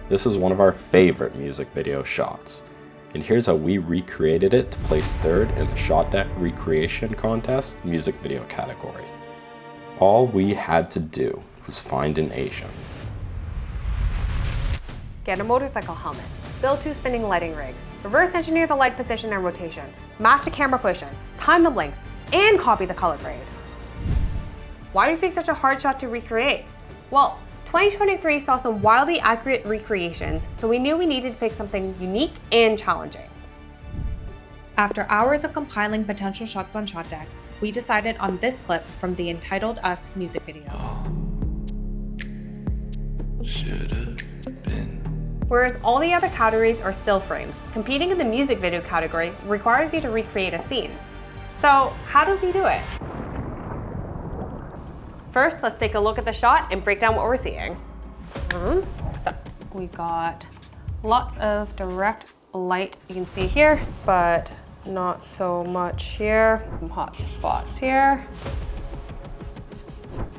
This is one of our favorite music video shots. And here's how we recreated it to place third in the ShotDeck Recreation Contest music video category. All we had to do was find an Asian. Get a motorcycle helmet, build 2 spinning lighting rigs, reverse engineer the light position and rotation, match the camera position, time the blinks, and copy the color grade. Why do you pick such a hard shot to recreate? Well, 2023 saw some wildly accurate recreations, so we knew we needed to pick something unique and challenging. After hours of compiling potential shots on ShotDeck, we decided on this clip from the Entitled Us music video. Whereas all the other categories are still frames, competing in the music video category requires you to recreate a scene. So how did we do it? First, let's take a look at the shot and break down what we're seeing. So we got lots of direct light you can see here, but not so much here. Some hot spots here.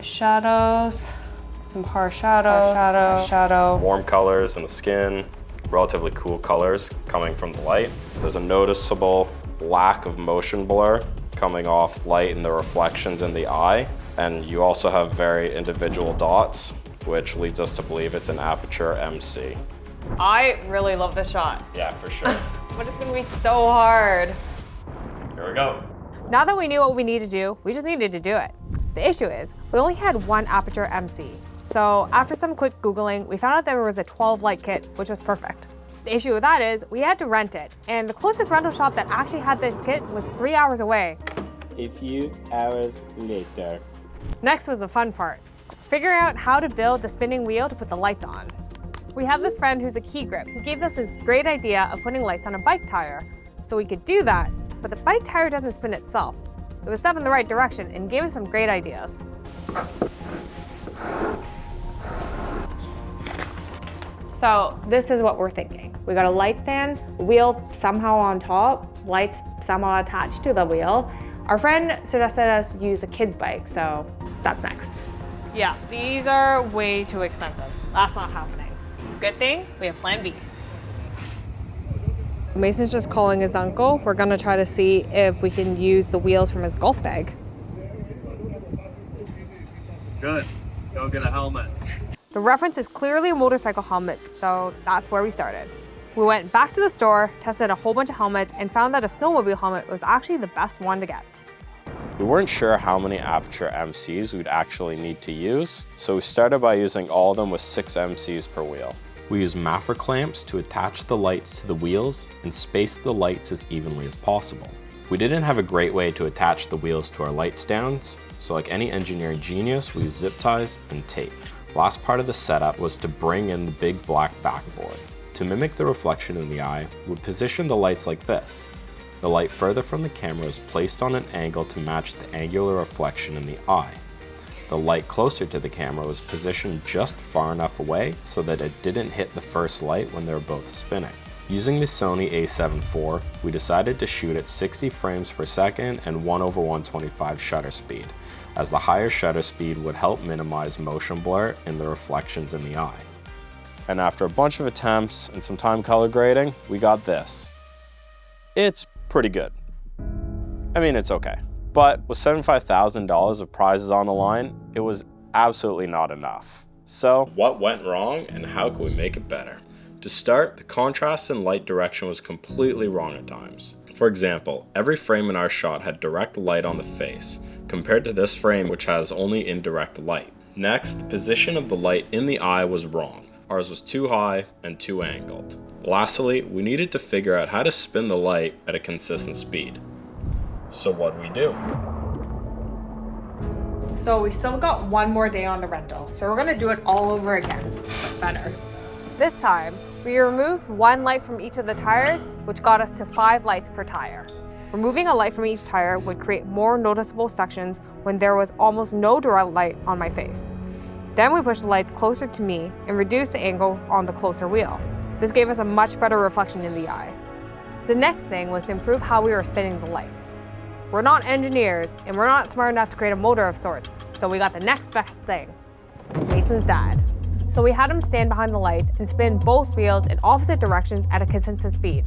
Shadows, some harsh shadow. Warm colors in the skin, relatively cool colors coming from the light. There's a noticeable lack of motion blur coming off light and the reflections in the eye. And you also have very individual dots, which leads us to believe it's an aperture MC. I really love this shot. Yeah, for sure. But it's gonna be so hard. Here we go. Now that we knew what we needed to do, we just needed to do it. The issue is, we only had one aperture MC. So after some quick Googling, we found out there was a 12 light kit, which was perfect. The issue with that is, we had to rent it. And the closest rental shop that actually had this kit was 3 hours away. A few hours later. Next was the fun part, figuring out how to build the spinning wheel to put the lights on. We have this friend who's a key grip who gave us this great idea of putting lights on a bike tire. So we could do that, but the bike tire doesn't spin itself. It was a step in the right direction and gave us some great ideas. So this is what we're thinking. We got a light stand, wheel somehow on top, lights somehow attached to the wheel. Our friend suggested us use a kid's bike, so that's next. Yeah, these are way too expensive. That's not happening. Good thing, we have plan B. Mason's just calling his uncle. We're gonna try to see if we can use the wheels from his golf bag. Good. Go get a helmet. The reference is clearly a motorcycle helmet, so that's where we started. We went back to the store, tested a whole bunch of helmets, and found that a snowmobile helmet was actually the best one to get. We weren't sure how many aperture MCs we'd actually need to use, so we started by using all of them with 6 MCs per wheel. We used Maffer clamps to attach the lights to the wheels and space the lights as evenly as possible. We didn't have a great way to attach the wheels to our light stands, so like any engineering genius, we used zip ties and tape. Last part of the setup was to bring in the big black backboard. To mimic the reflection in the eye, we position the lights like this. The light further from the camera is placed on an angle to match the angular reflection in the eye. The light closer to the camera was positioned just far enough away so that it didn't hit the first light when they were both spinning. Using the Sony a7 IV, we decided to shoot at 60 frames per second and 1/125 shutter speed, as the higher shutter speed would help minimize motion blur in the reflections in the eye. And after a bunch of attempts and some time color grading, we got this. It's pretty good. I mean, it's okay. But with $75,000 of prizes on the line, it was absolutely not enough. So, what went wrong and how can we make it better? To start, the contrast and light direction was completely wrong at times. For example, every frame in our shot had direct light on the face, compared to this frame which has only indirect light. Next, the position of the light in the eye was wrong. Ours was too high and too angled. Lastly, we needed to figure out how to spin the light at a consistent speed. So what'd we do? So we still got one more day on the rental, so we're gonna do it all over again, but better. This time, we removed one light from each of the tires, which got us to 5 lights per tire. Removing a light from each tire would create more noticeable sections when there was almost no direct light on my face. Then we pushed the lights closer to me and reduced the angle on the closer wheel. This gave us a much better reflection in the eye. The next thing was to improve how we were spinning the lights. We're not engineers, and we're not smart enough to create a motor of sorts, so we got the next best thing, Mason's dad. So we had him stand behind the lights and spin both wheels in opposite directions at a consistent speed.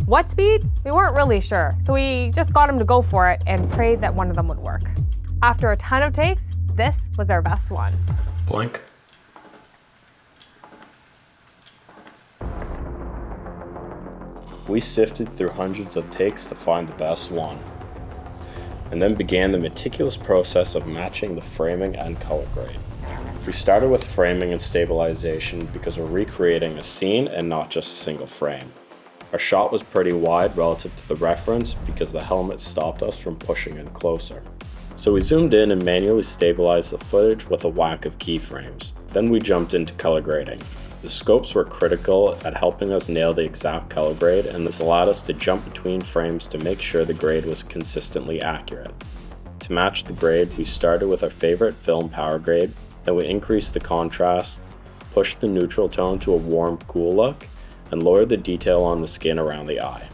What speed? We weren't really sure, so we just got him to go for it and prayed that one of them would work. After a ton of takes, this was our best one. Blink. We sifted through hundreds of takes to find the best one, and then began the meticulous process of matching the framing and color grade. We started with framing and stabilization because we're recreating a scene and not just a single frame. Our shot was pretty wide relative to the reference because the helmet stopped us from pushing in closer. So we zoomed in and manually stabilized the footage with a whack of keyframes. Then we jumped into color grading. The scopes were critical at helping us nail the exact color grade, and this allowed us to jump between frames to make sure the grade was consistently accurate. To match the grade, we started with our favorite film power grade, then we increased the contrast, pushed the neutral tone to a warm, cool look, and lowered the detail on the skin around the eye.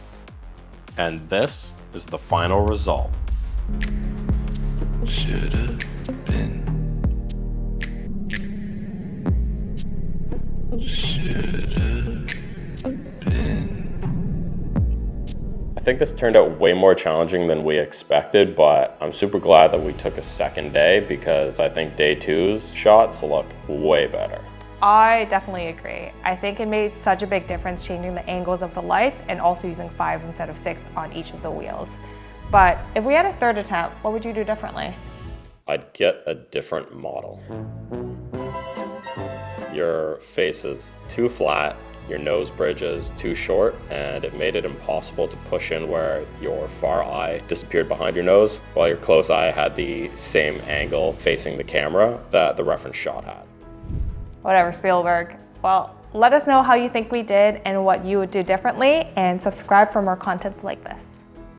And this is the final result. Should've been. Should've been. I think this turned out way more challenging than we expected, but I'm super glad that we took a second day because I think day 2's shots look way better. I definitely agree. I think it made such a big difference changing the angles of the lights and also using 5 instead of 6 on each of the wheels. But if we had a third attempt, what would you do differently? I'd get a different model. Your face is too flat, your nose bridge is too short, and it made it impossible to push in where your far eye disappeared behind your nose, while your close eye had the same angle facing the camera that the reference shot had. Whatever, Spielberg. Well, let us know how you think we did and what you would do differently, and subscribe for more content like this.